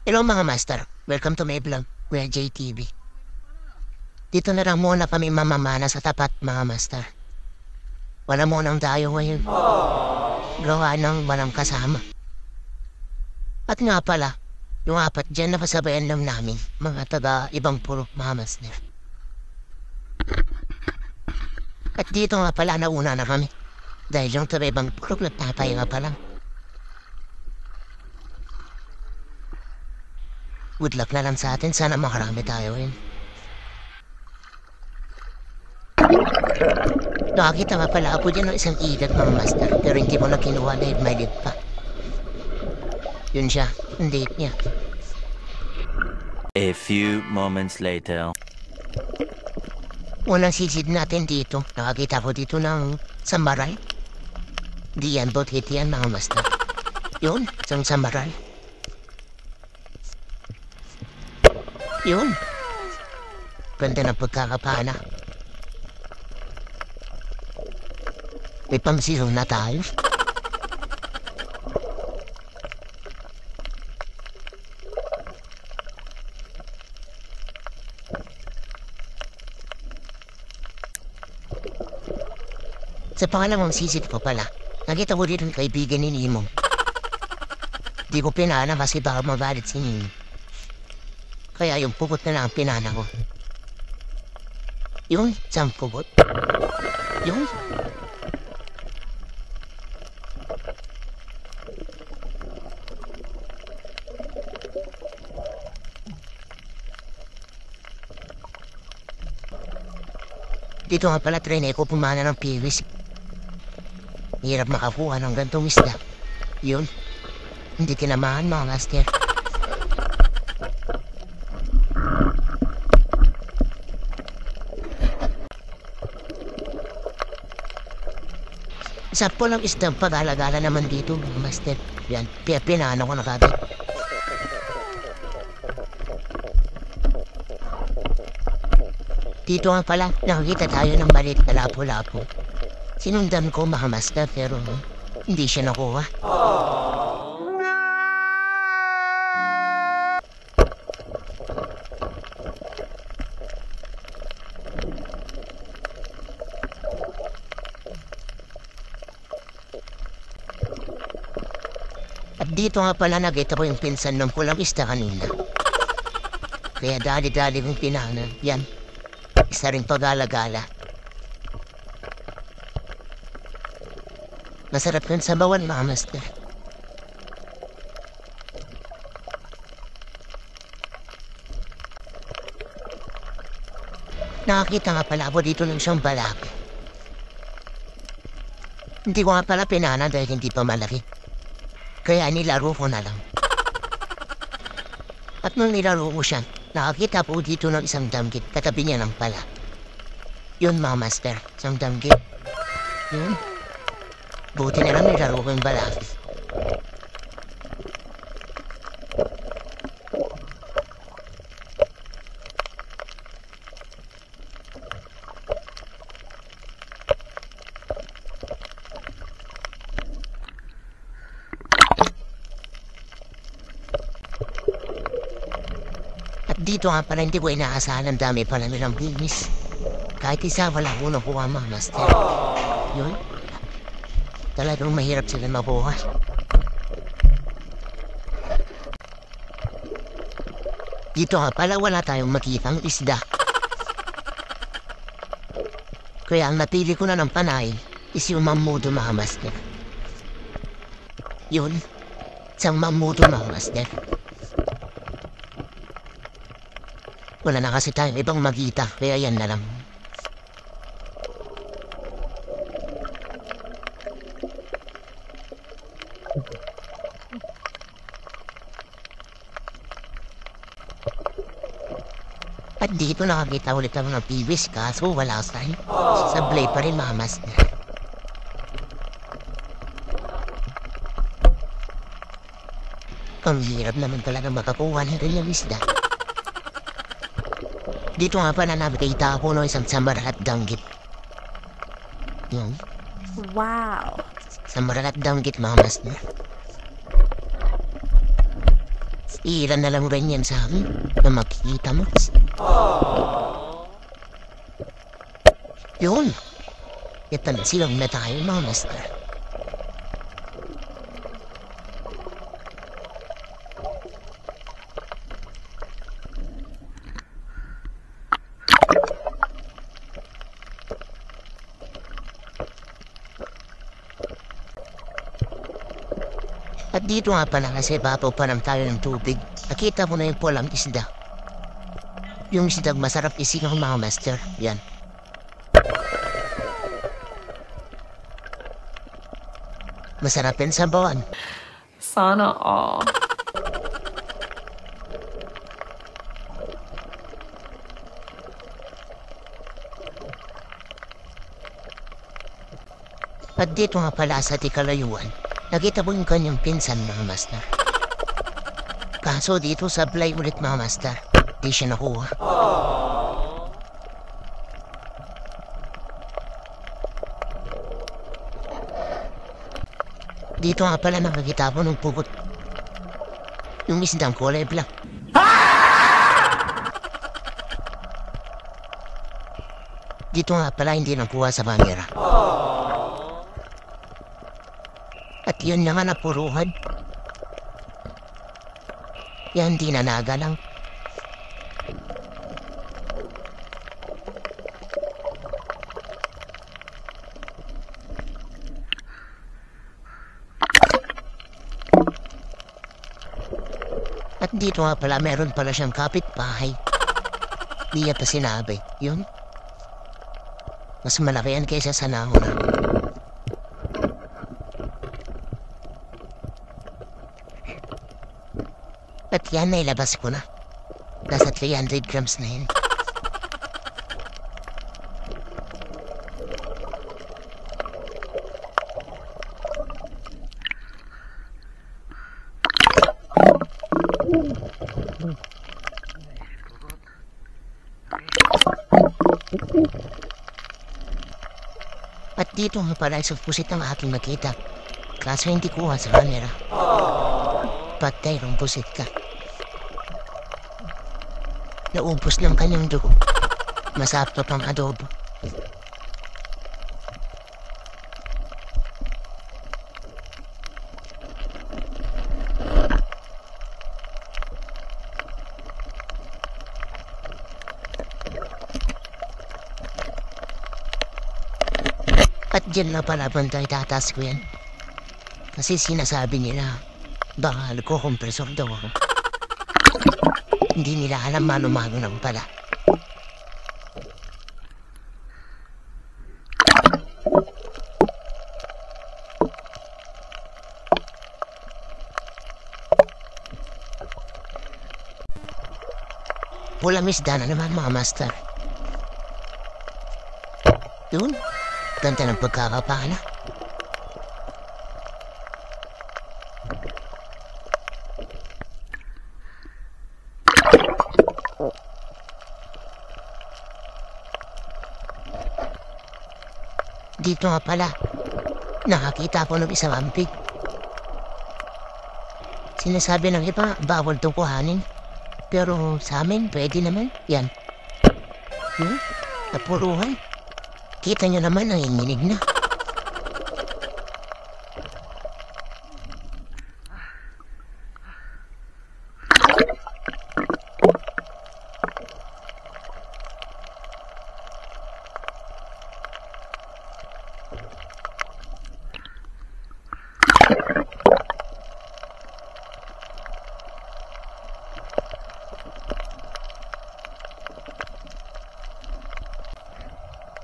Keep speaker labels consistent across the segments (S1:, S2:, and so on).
S1: Hello mga master, welcome to my vlog, Kuya JTV. Dito na lang muna kami mamamana sa tapat mga master. Wala munang tayo ngayon. Gawa ng walang kasama. At nga pala, yung apat dyan na pasabayan lang namin, mga taga ibang puro mga master. At dito nga pala nauna na kami. Dahil yung taga ibang puro nagpapahinga pa lang. Good luck na lang sa atin. Sana makarami tayo rin. Nakakita nga pala ako dyan ng isang igat mga master. Pero hindi mo na kinuha dahil may lip pa. Yun siya. Ang date niya.
S2: A few moments later.
S1: Unang sisid natin dito. Nakakita ko dito ng samaral. Di yan bot hit yan mga master. Yun. Isang samaral. Yun. Ganda ng pagkakapana. May pamsilong na tayo. Sa pangalawang sisit ko pala, nakita ko dito ng kaibigan ni Nemo. Di ko pinana kasi baka magalit si Nemo. Kaya yung pugot na lang ang pinana ko. Yung isang pugot. Yung... Dito nga pala trinay ko pumana ng piwis. Hirap makakuha ng gantong isda. Yun. Hindi kinamahan mga master. Isa po lang isdang pag-alagala naman dito, master. Yan, pinano ko na kagad. Dito nga pala, nakakita tayo ng maliit na lapo-lapo. Sinundan ko mga master pero hindi siya nakuha. At dito nga pala nakita ko yung pinsan ng pulang isda kanina. Kaya dali-dali kong pinanan. Yan. Isa rin pag-alagala. Masarap yun sa bawan mga master. Nakakita nga pala ako dito ng siyang balaki. Hindi ko nga pala pinana dahil hindi pa malaki. Kaya nilaro ko na lang. At nung nilaro ko siya, nakakita po dito ng isang damgit. Katabi niya ng pala. Yun mga master, isang damgit. Yun. Buti na lang nilaro ko yung balaki. Dito nga pala hindi ko inaasahan ang dami pala nilang bilis. Kahit isa wala ko nakuha mga master. Yun. Talagang mahirap sila mabuhay. Dito nga pala wala tayong makitang isda. Kaya ang napili ko na ng panay is yung mamudo mga master. Yun. Isang mamudo mga master. Wala na kasi tayong ibang magita, kaya yan na lang. At dito nakakita ulit ako ng PBS kaso wala sa'yo. Sablay pa rin mga master. Ang hirap naman talaga makakuha ng rin yung isda. Dito nga pala nakikita ako ng isang samaral at danggit. Yun.
S3: Wow.
S1: Samaral at danggit mga master. Ilan na lang ganyan sa akin na makikita mo. Yun. Ito na silang na tayo, mga master. At dito nga pala kasi babaw pa lang tayo ng tubig. Nakita mo na yung pulang isda. Yung isda masarap isingaw, mga master. Yan. Masarap yan sa bawan.
S3: Sana all.
S1: At dito nga pala sa Tikalayuan, nakita mo yung kanyang pinsan, mga master. Kaso dito sablay ulit, mga master. Di siya nakuha. Dito nga pala nakakita mo ng pugot. Yung isdang kulay black. Dito nga pala hindi nakuha sa bangera. At yun na nga napuruhan. Yan di nanaga lang. At dito nga pala meron pala siyang kapitbahay. Di niya pa sinabi. Yun. Mas malaki yan kaysa sa nauna. At yan, nailabas ko na. Nasa 300 grams na yun. At dito nga pala sa pusit ng aking makita. Kaso hindi kuha sa camera. Patay rong pusit ka. Naubos ng kanyang dugo. Masarap pang adobo. At dyan na pala bantay tatas ko yan. Kasi sinasabi nila, baka nagkukompresor daw ako. Hindi nila alam mano-mano lang pala. Pulang isda na naman, mga master. Yun, ganda ng pagkakapala. Dito nga pala, nakakita ko ng isang ampig. Sinasabi ng iba, bawal itong kuhanin. Pero sa amin, pwede naman. Yan. Napuruhan. Kita nyo naman, nanginginig na.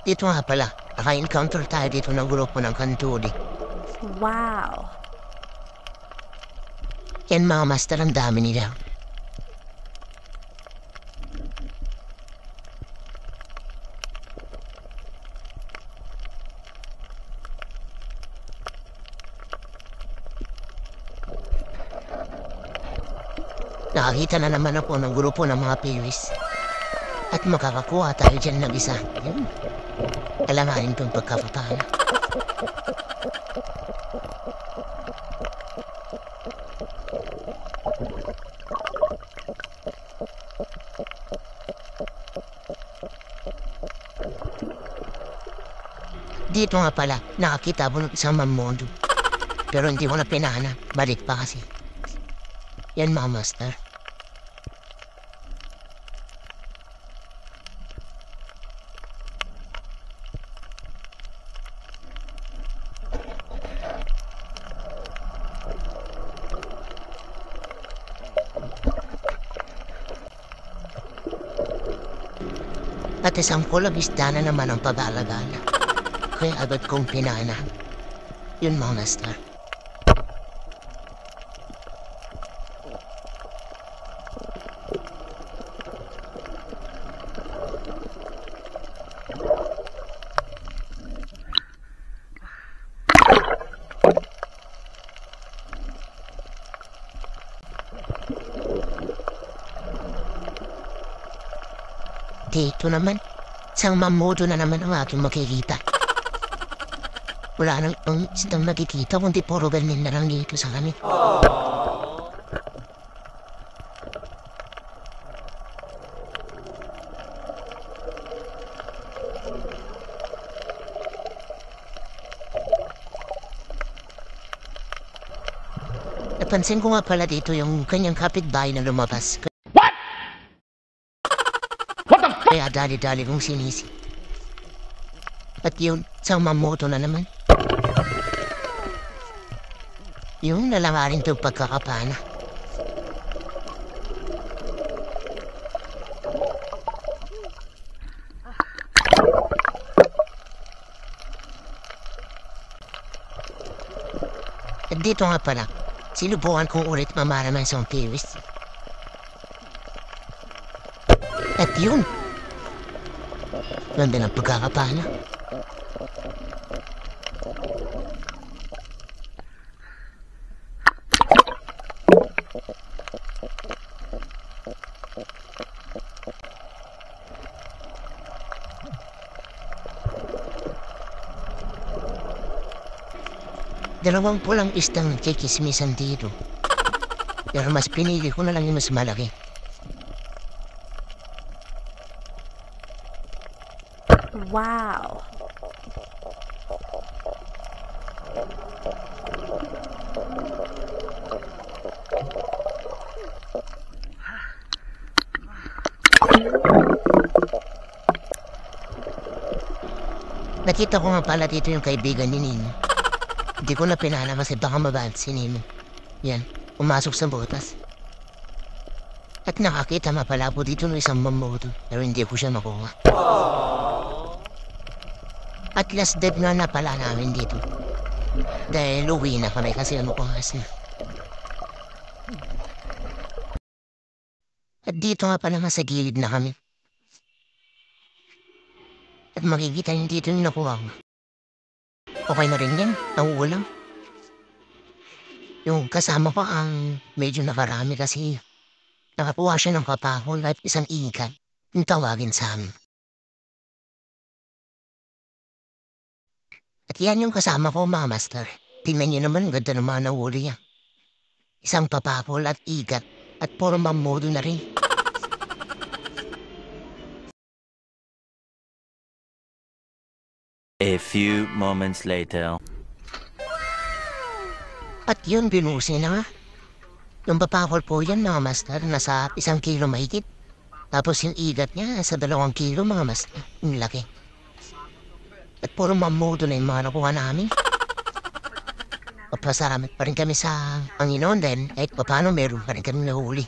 S1: Dito nga pala, naka-encounter tayo dito ng grupo ng kantuli.
S3: Wow.
S1: Yan, mga master, ang dami nila. Nakakita na naman ako ng grupo ng mga piwis. At makakakuha tayo dyan ng isa. Yun. Alanganin kong pagkapapala. Dito nga pala, nakakita mo ng isang mamodo. Pero hindi ko na pinana. Balik pa kasi. Yan mga master. At isang kulang isda na naman ang pag-alagal. Kaya agad kong pinana. Yun mga master. Dito naman, isang mamodo na naman ang aking makikita. Wala nang ibang isang nakikita kundi puro ganyan na lang dito sa amin. Napansin ko nga pala dito yung kanyang kapitbahay na lumabas. Kaya dali-dali kong sinisi. At yun, isang mamoto na naman. Yung nalangarin itong pagkakapana. At dito nga pala, sinubukan kong ulit mamaraman sa Paris. At yun, ganda ng pagkakapana. Dalawang pulang isdang kikismisan dito. Pero mas pinili ko na lang yung mas malaki.
S3: Wow.
S1: Nakita ko nga pala dito yung kaibigan ni Nino. Hindi ko na pinana kasi baka mabad si Nino. Yan, umasok sa butas. At nakakita mapala po dito ng isang mamoto pero hindi ko siya makuha. At last dead nga na pala namin dito. Dahil uwi na kami kasi umukuhas na. At dito nga pala sa gilid na kami. At makikita niyo dito yung nakuha ko. Okay na rin yan, nauulam. Yung kasama ko ang medyo nakarami kasi nakakuha siya ng kapahol at isang ikat. Yung tawagin sa amin. At yan yung kasama ko mga master. Tingnan niyo naman, ganda naman ang huli niya. Isang papapol at igat at puro mamodo na rin.
S2: A few moments later.
S1: At yun, binusin na nga. Yung papakol po yan mga master, nasa 1 kilo mahigit. Tapos yung igat niya, sa 2 kilo mga master. Yung laki. At puro mamodo na yung mga nakuha namin. Papasalamat pa rin kami sa Panginoon dahil kahit paano meron pa rin kami nahuli.